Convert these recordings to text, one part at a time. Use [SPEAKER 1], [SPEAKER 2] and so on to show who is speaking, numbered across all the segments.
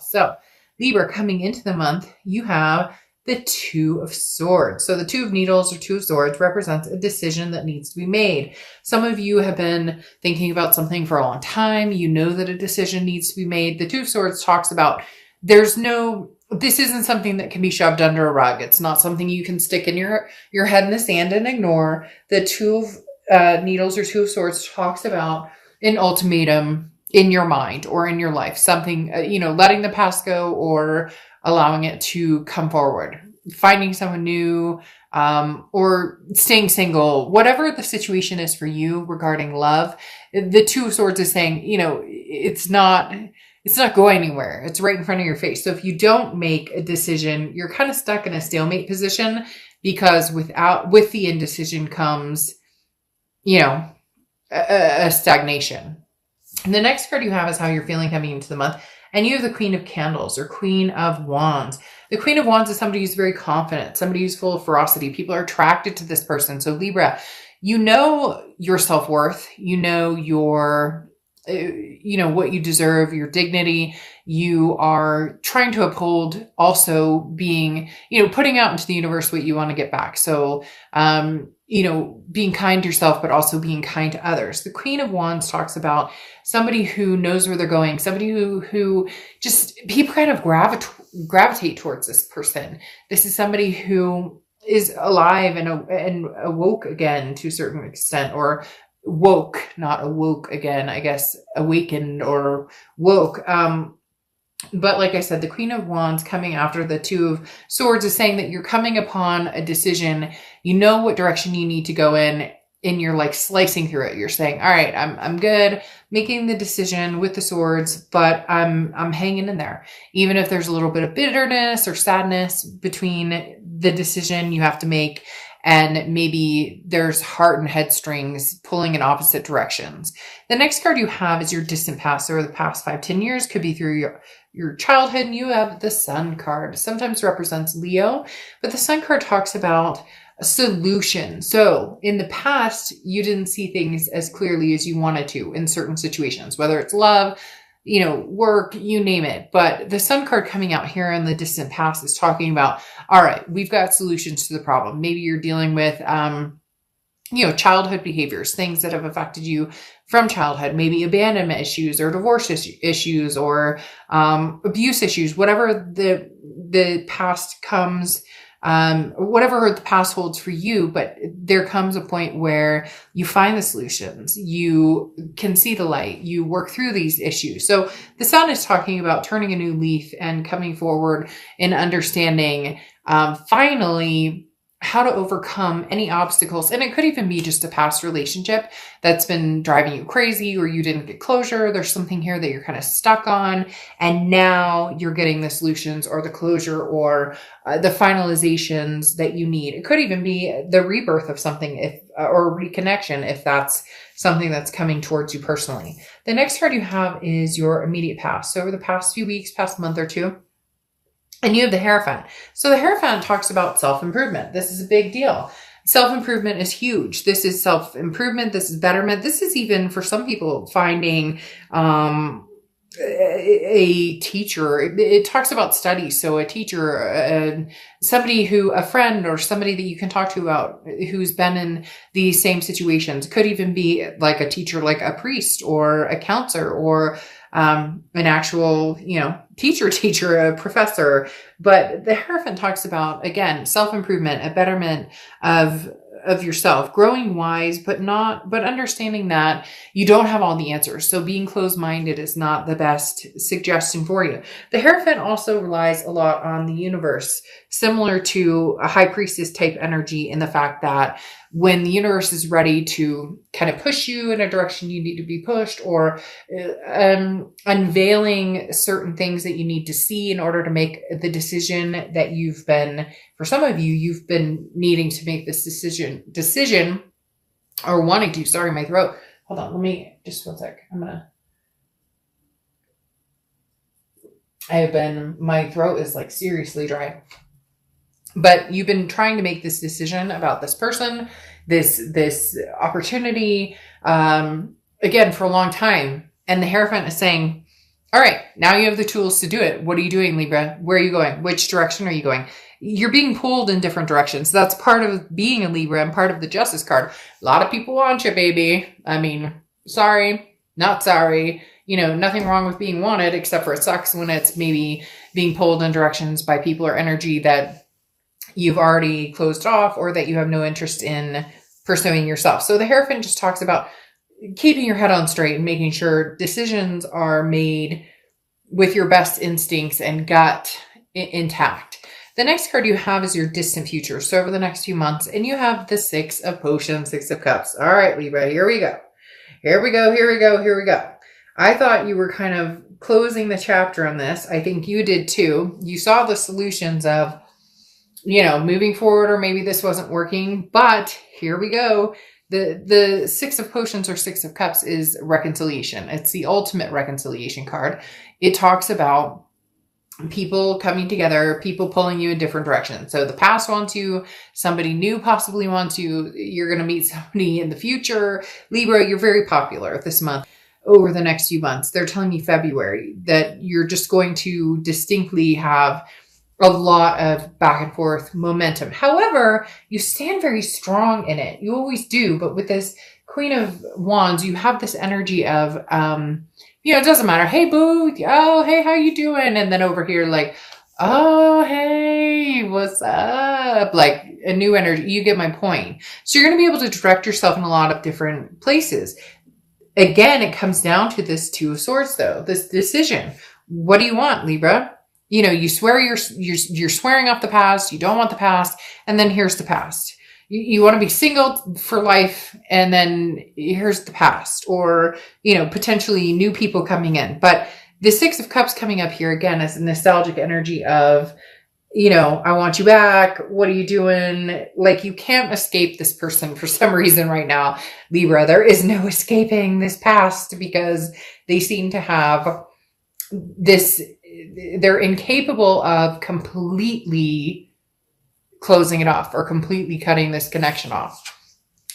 [SPEAKER 1] So Libra, coming into the month, you have the Two of Swords. So the Two of Needles or Two of Swords represents a decision that needs to be made. Some of you have been thinking about something for a long time. You know that a decision needs to be made. The Two of Swords talks about this isn't something that can be shoved under a rug. It's not something you can stick in your head in the sand and ignore. The Two of Needles or Two of Swords talks about an ultimatum in your mind or in your life, something, letting the past go or allowing it to come forward, finding someone new, or staying single, whatever the situation is for you regarding love. The Two of Swords is saying, it's not going anywhere. It's right in front of your face. So if you don't make a decision, you're kind of stuck in a stalemate position, because with the indecision comes, a stagnation. And the next card you have is how you're feeling coming into the month. And you have the Queen of Candles or Queen of Wands. The Queen of Wands is somebody who's very confident, somebody who's full of ferocity. People are attracted to this person. So Libra, you know your self-worth, you know what you deserve, your dignity. You are trying to uphold also being, putting out into the universe what you want to get back. So, being kind to yourself, but also being kind to others. The Queen of Wands talks about somebody who knows where they're going, somebody who just, people kind of gravitate towards this person. This is somebody who is alive and awoke again to a certain extent, or woke, not awoke again, I guess, awakened or woke. But like I said, the Queen of Wands coming after the Two of Swords is saying that you're coming upon a decision. You know what direction you need to go in, and you're like slicing through it. You're saying, all right, I'm good making the decision with the swords, but I'm hanging in there. Even if there's a little bit of bitterness or sadness between the decision you have to make, and maybe there's heart and head strings pulling in opposite directions. The next card you have is your distant past, or the past 5-10 years. Could be through your childhood, and you have the Sun card. Sometimes represents Leo, but the Sun card talks about a solution. So in the past, you didn't see things as clearly as you wanted to in certain situations, whether it's love, work, you name it. But the Sun card coming out here in the distant past is talking about, all right, we've got solutions to the problem. Maybe you're dealing with, childhood behaviors, things that have affected you from childhood, maybe abandonment issues or divorce issues or abuse issues, whatever the past comes, whatever the past holds for you. But there comes a point where you find the solutions, you can see the light, you work through these issues. So the Sun is talking about turning a new leaf and coming forward and understanding, finally, how to overcome any obstacles. And it could even be just a past relationship that's been driving you crazy, or you didn't get closure. There's something here that you're kind of stuck on, and now you're getting the solutions or the closure or the finalizations that you need. It could even be the rebirth of something, or reconnection, if that's something that's coming towards you personally. The next card you have is your immediate past. So over the past few weeks, past month or two, and you have the Hierophant. So the Hierophant talks about self-improvement. This is a big deal. Self-improvement is huge. This is self-improvement. This is betterment. This is even for some people finding a teacher. It talks about studies. So a teacher, a friend or somebody that you can talk to about who's been in these same situations. Could even be like a teacher, like a priest or a counselor or an actual, teacher, a professor. But the Hierophant talks about, again, self-improvement, a betterment of yourself, growing wise, but understanding that you don't have all the answers. So being closed-minded is not the best suggestion for you. The Hierophant also relies a lot on the universe, similar to a high priestess type energy, in the fact that when the universe is ready to kind of push you in a direction you need to be pushed, or unveiling certain things that you need to see in order to make the decision that for some of you, you've been needing to make this decision or wanting to. Sorry, my throat. Hold on. Let me just 1 sec. My throat is like seriously dry. But you've been trying to make this decision about this person, this opportunity, again, for a long time. And the Hierophant is saying, All right, now you have the tools to do it. What are you doing, Libra? Where are you going? Which direction are you going? You're being pulled in different directions. That's part of being a Libra and part of the Justice card. A lot of people want you, baby. I mean, sorry, not sorry. Nothing wrong with being wanted, except for it sucks when it's maybe being pulled in directions by people or energy that you've already closed off or that you have no interest in pursuing yourself. So the Hierophant just talks about keeping your head on straight and making sure decisions are made with your best instincts and gut intact. The next card you have is your distant future. So over the next few months, and you have the Six of Potions, Six of Cups. All right, Libra, here we go. Here we go, here we go, here we go. I thought you were kind of closing the chapter on this. I think you did too. You saw the solutions of, moving forward, or maybe this wasn't working, but here we go. The Six of Potions or Six of Cups is reconciliation. It's the ultimate reconciliation card. It talks about people coming together, people pulling you in different directions. So the past wants you, somebody new possibly wants you, you're going to meet somebody in the future. Libra, you're very popular this month. Over the next few months, they're telling me February, that you're just going to distinctly have a lot of back and forth momentum. However, you stand very strong in it. You always do. But with this Queen of Wands, you have this energy of, it doesn't matter. Hey, boo. Oh, hey, how you doing? And then over here, like, oh, hey, what's up? Like a new energy. You get my point. So you're going to be able to direct yourself in a lot of different places. Again, it comes down to this Two of Swords, though, this decision. What do you want, Libra? You swear you're swearing off the past. You don't want the past. And then here's the past. You want to be single for life. And then here's the past, or, potentially new people coming in. But the Six of Cups coming up here again is a nostalgic energy of, I want you back. What are you doing? Like, you can't escape this person for some reason right now, Libra. There is no escaping this past because they seem to have this, they're incapable of completely closing it off or completely cutting this connection off.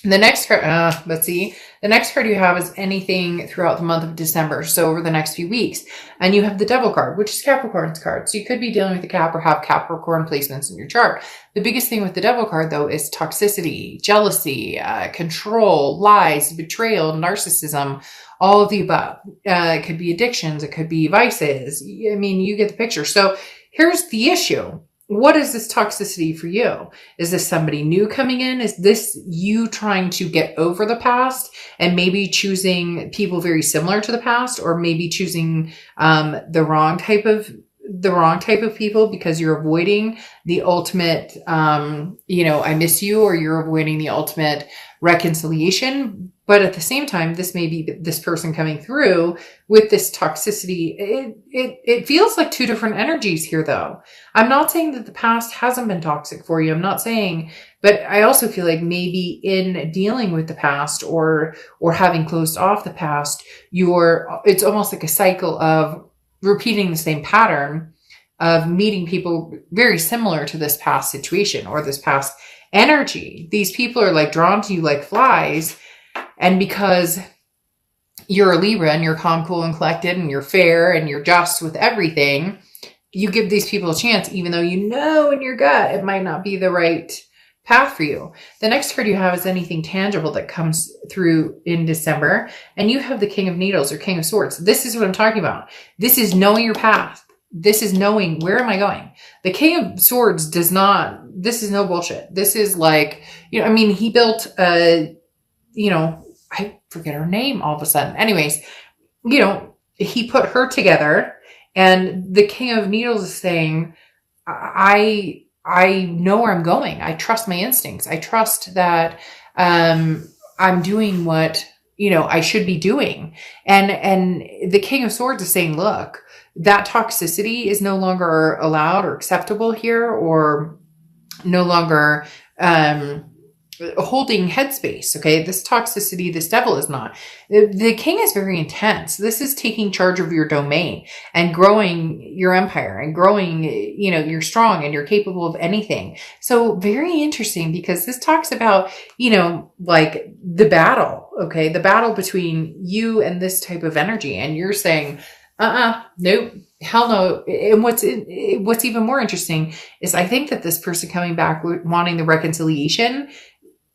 [SPEAKER 1] The next card, let's see. The next card you have is anything throughout the month of December. So over the next few weeks. And you have the Devil card, which is Capricorn's card. So you could be dealing with the Cap or have Capricorn placements in your chart. The biggest thing with the Devil card, though, is toxicity, jealousy, control, lies, betrayal, narcissism, all of the above. It could be addictions. It could be vices. I mean, you get the picture. So here's the issue. What is this toxicity for you? Is this somebody new coming in? Is this you trying to get over the past and maybe choosing people very similar to the past, or maybe choosing the wrong type of people because you're avoiding the ultimate, I miss you, or you're avoiding the ultimate reconciliation. But at the same time, this may be this person coming through with this toxicity. It feels like two different energies here, though. I'm not saying that the past hasn't been toxic for you. I'm not saying, but I also feel like maybe in dealing with the past or having closed off the past, it's almost like a cycle of repeating the same pattern of meeting people very similar to this past situation or this past energy. These people are like drawn to you like flies. And because you're a Libra and you're calm, cool, and collected, and you're fair and you're just with everything, you give these people a chance, even though you know in your gut it might not be the right path for you. The next card you have is anything tangible that comes through in December. And you have the King of Needles or King of Swords. This is what I'm talking about. This is knowing your path. This is knowing, where am I going? The King of Swords this is no bullshit. This is like, he built I forget her name all of a sudden. Anyways, he put her together, and the King of Needles is saying, I know where I'm going. I trust my instincts. I trust that I'm doing what, I should be doing. And the King of Swords is saying, look, that toxicity is no longer allowed or acceptable here, or no longer holding headspace. Okay, this toxicity, this devil is not. The king is very intense. This is taking charge of your domain and growing your empire and growing, you're strong and you're capable of anything. So very interesting, because this talks about, like the battle. Okay, the battle between you and this type of energy. And you're saying, Nope. Hell no. And what's even more interesting is I think that this person coming back wanting the reconciliation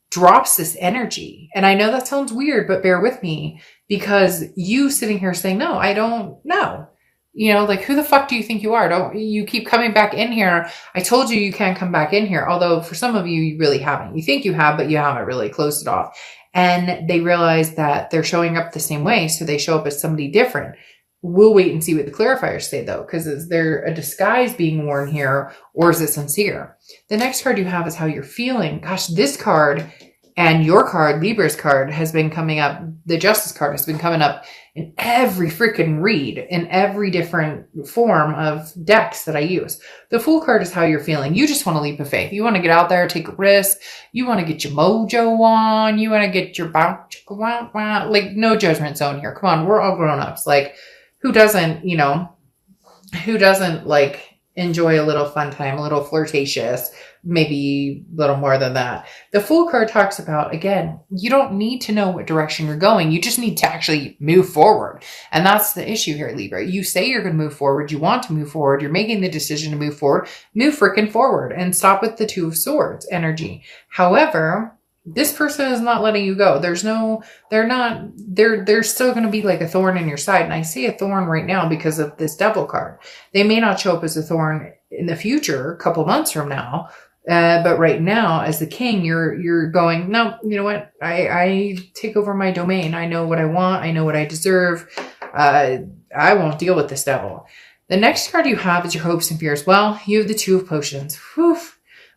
[SPEAKER 1] drops this energy. And I know that sounds weird, but bear with me, because you sitting here saying, no, I don't know. You know, like, who the fuck do you think you are? Don't you keep coming back in here? I told you can't come back in here. Although for some of you, you really haven't. You think you have, but you haven't really closed it off. And they realize that they're showing up the same way. So they show up as somebody different. We'll wait and see what the clarifiers say, though, because is there a disguise being worn here, or is it sincere? The next card you have is how you're feeling. Gosh, this card and your card, Libra's card, has been coming up. The Justice card has been coming up in every freaking read, in every different form of decks that I use. The Fool card is how you're feeling. You just want to leap of faith. You want to get out there, take a risk. You want to get your mojo on. You want to get your bounce. Like, no judgment zone here. Come on, we're all grown-ups. Like, who doesn't, like enjoy a little fun time, a little flirtatious, maybe a little more than that. The Fool card talks about, again, you don't need to know what direction you're going. You just need to actually move forward. And that's the issue here, Libra. You say you're going to move forward. You want to move forward. You're making the decision to move forward. Move freaking forward and stop with the Two of Swords energy. However, this person is not letting you go. There's still going to be like a thorn in your side. And I see a thorn right now because of this Devil card. They may not show up as a thorn in the future, a couple months from now. But right now, as the king, you're going, no, you know what? I take over my domain. I know what I want. I know what I deserve. I won't deal with this devil. The next card you have is your hopes and fears. Well, you have the Two of Potions. Whew.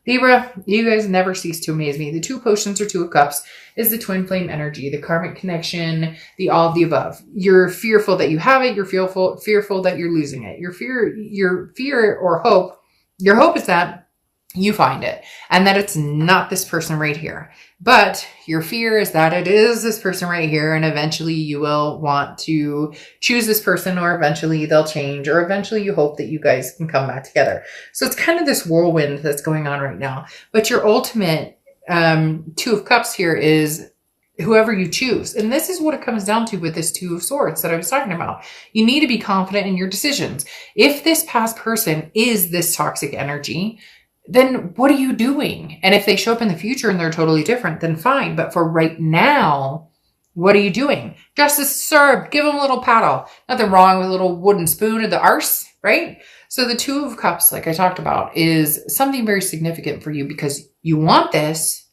[SPEAKER 1] Libra, you guys never cease to amaze me. The Two of Potions or Two of Cups is the twin flame energy, the karmic connection, the all of the above. You're fearful that you have it. You're fearful that you're losing it. Your fear or hope, your hope is that you find it and that it's not this person right here. But your fear is that it is this person right here. And eventually you will want to choose this person, or eventually they'll change, or eventually you hope that you guys can come back together. So it's kind of this whirlwind that's going on right now. But your ultimate Two of Cups here is whoever you choose. And this is what it comes down to with this Two of Swords that I was talking about. You need to be confident in your decisions. If this past person is this toxic energy, then what are you doing? And if they show up in the future and they're totally different, then fine. But for right now, what are you doing? Justice served. Give them a little paddle. Nothing wrong with a little wooden spoon of the arse, right? So the Two of Cups, like I talked about, is something very significant for you because you want this,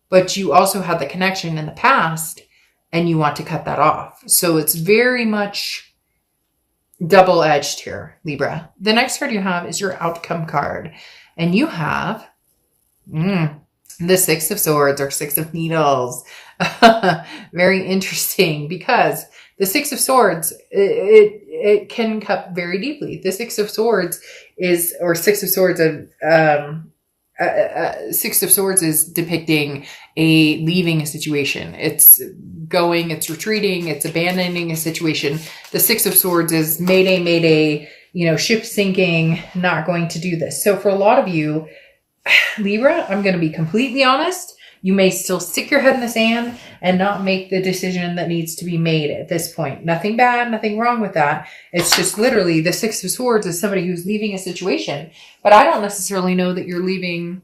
[SPEAKER 1] but you also had the connection in the past and you want to cut that off. So it's very much double-edged here, Libra. The next card you have is your outcome card. And you have the Six of Swords or Six of Needles. Very interesting because the Six of Swords, it can cut very deeply. The Six of Swords is, or Six of Swords, Six of Swords is depicting leaving a situation. It's going, it's retreating, it's abandoning a situation. The Six of Swords is mayday, mayday, ship sinking, not going to do this. So for a lot of you, Libra, I'm going to be completely honest. You may still stick your head in the sand and not make the decision that needs to be made at this point. Nothing bad, nothing wrong with that. It's just literally the Six of Swords is somebody who's leaving a situation. But I don't necessarily know that you're leaving.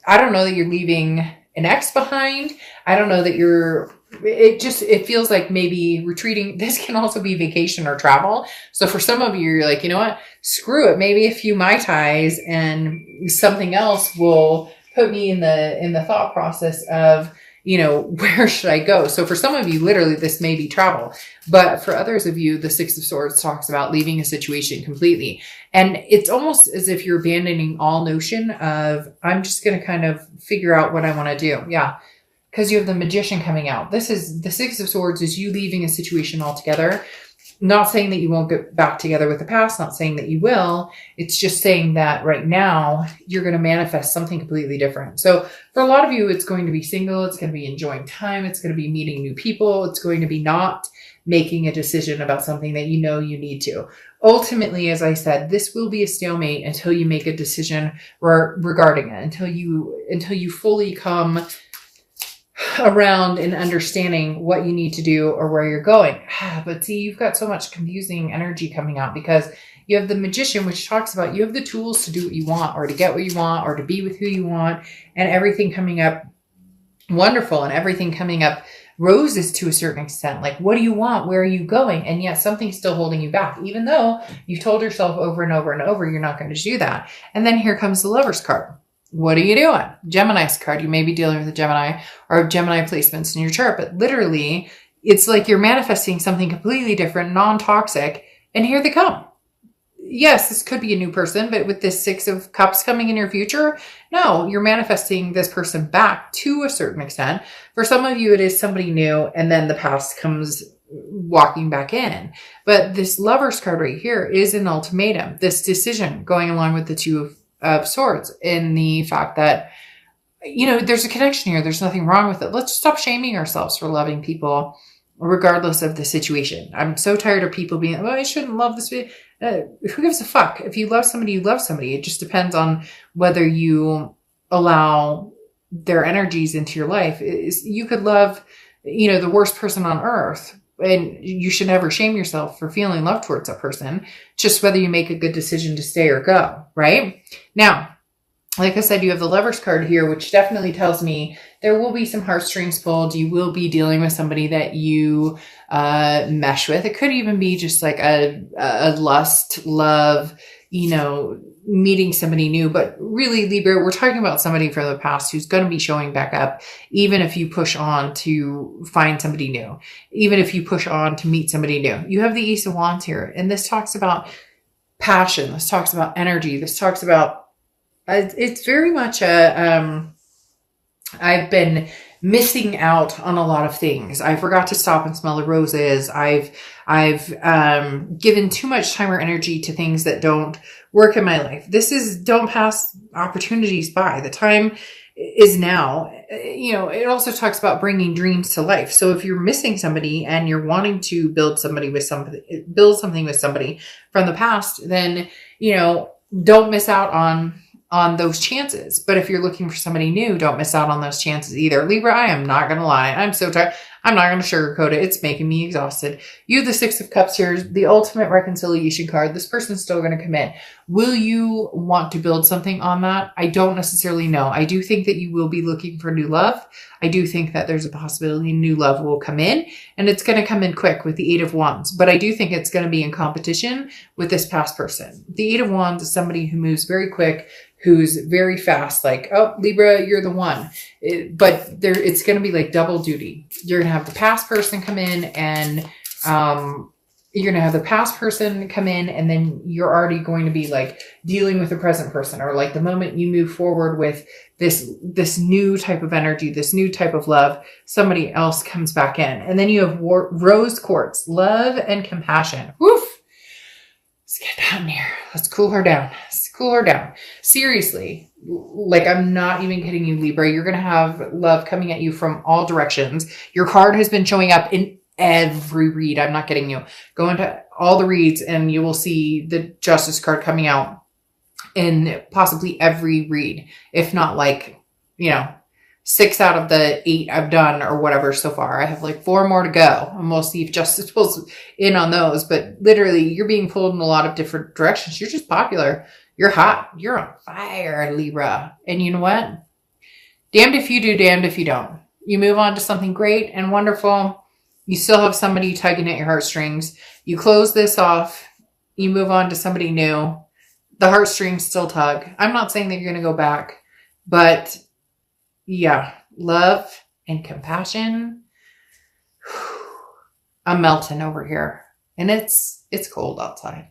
[SPEAKER 1] I don't know that you're leaving an ex behind. I don't know that it feels like maybe retreating. This can also be vacation or travel. So for some of you, you're like, you know what? Screw it. Maybe a few Mai Tais and something else will put me in the thought process of, where should I go? So for some of you, literally, this may be travel. But for others of you, the Six of Swords talks about leaving a situation completely. And it's almost as if you're abandoning all notion of, I'm just going to kind of figure out what I want to do. Yeah. Because you have the Magician coming out. This is the Six of Swords is you leaving a situation altogether. Not saying that you won't get back together with the past, not saying that you will. It's just saying that right now you're going to manifest something completely different. So for a lot of you, it's going to be single. It's going to be enjoying time. It's going to be meeting new people. It's going to be not making a decision about something that you need to. Ultimately, as I said, this will be a stalemate until you make a decision regarding it, until you fully come around and understanding what you need to do or where you're going. But see, you've got so much confusing energy coming out because you have the Magician, which talks about you have the tools to do what you want or to get what you want or to be with who you want, and everything coming up wonderful and everything coming up roses to a certain extent. Like, what do you want? Where are you going? And yet something's still holding you back, even though you've told yourself over and over and over you're not going to do that. And then here comes the Lover's card. What are you doing? Gemini's card. You may be dealing with a Gemini or Gemini placements in your chart, but literally it's like you're manifesting something completely different, non-toxic, and here they come. Yes, this could be a new person, but with this Six of Cups coming in your future, no, you're manifesting this person back to a certain extent. For some of you, it is somebody new, and then the past comes walking back in. But this Lover's card right here is an ultimatum, this decision going along with the Two of Swords, in the fact that, you know, there's a connection here. There's nothing wrong with it. Let's stop shaming ourselves for loving people regardless of the situation. I'm so tired of people being, well, I shouldn't love this. Who gives a fuck? If you love somebody, you love somebody. It just depends on whether you allow their energies into your life. You could love, you know, the worst person on earth, and you should never shame yourself for feeling love towards that person. Just whether you make a good decision to stay or go, right? Now, like I said, you have the Lover's card here, which definitely tells me there will be some heartstrings pulled. You will be dealing with somebody that you mesh with. It could even be just like a lust, love, you know, meeting somebody new. But really, Libra, we're talking about somebody from the past who's going to be showing back up, even if you push on to find somebody new, even if you push on to meet somebody new. You have the Ace of Wands here, and this talks about passion. This talks about energy. This talks about it's very much I've been missing out on a lot of things. I forgot to stop and smell the roses. I've given too much time or energy to things that don't work in my life. This is, don't pass opportunities by. The time is now. You know, it also talks about bringing dreams to life. So if you're missing somebody and you're wanting to build something with somebody from the past, then, you know, don't miss out on those chances. But if you're looking for somebody new, don't miss out on those chances either. Libra, I am not going to lie. I'm so tired. I'm not going to sugarcoat it. It's making me exhausted. You have the Six of Cups here, the ultimate reconciliation card. This person's still going to come in. Will you want to build something on that? I don't necessarily know. I do think that you will be looking for new love. I do think that there's a possibility new love will come in, and it's going to come in quick with the Eight of Wands. But I do think it's going to be in competition with this past person. The Eight of Wands is somebody who moves very quick, who's very fast, like, oh, Libra, you're the one. But it's going to be like double duty. You're going to have the past person come in, and you're going to have the past person come in, and then you're already going to be like dealing with the present person, or like the moment you move forward with this new type of energy, this new type of love, somebody else comes back in. And then you have rose quartz, love and compassion. Woof. Let's get down here. Let's cool her down. Let's cool her down. Seriously, like, I'm not even kidding you, Libra. You're going to have love coming at you from all directions. Your card has been showing up in every read. I'm not kidding you. Go into all the reads and you will see the Justice card coming out in possibly every read, if not like, you know, 6 out of the 8 I've done or whatever so far. I have like 4 more to go, and we'll see if Justice pulls in on those. But literally, you're being pulled in a lot of different directions. You're just popular. You're hot. You're on fire, Libra. And you know what? Damned if you do, damned if you don't. You move on to something great and wonderful. You still have somebody tugging at your heartstrings. You close this off. You move on to somebody new. The heartstrings still tug. I'm not saying that you're going to go back, but yeah, love and compassion. I'm melting over here, and it's cold outside.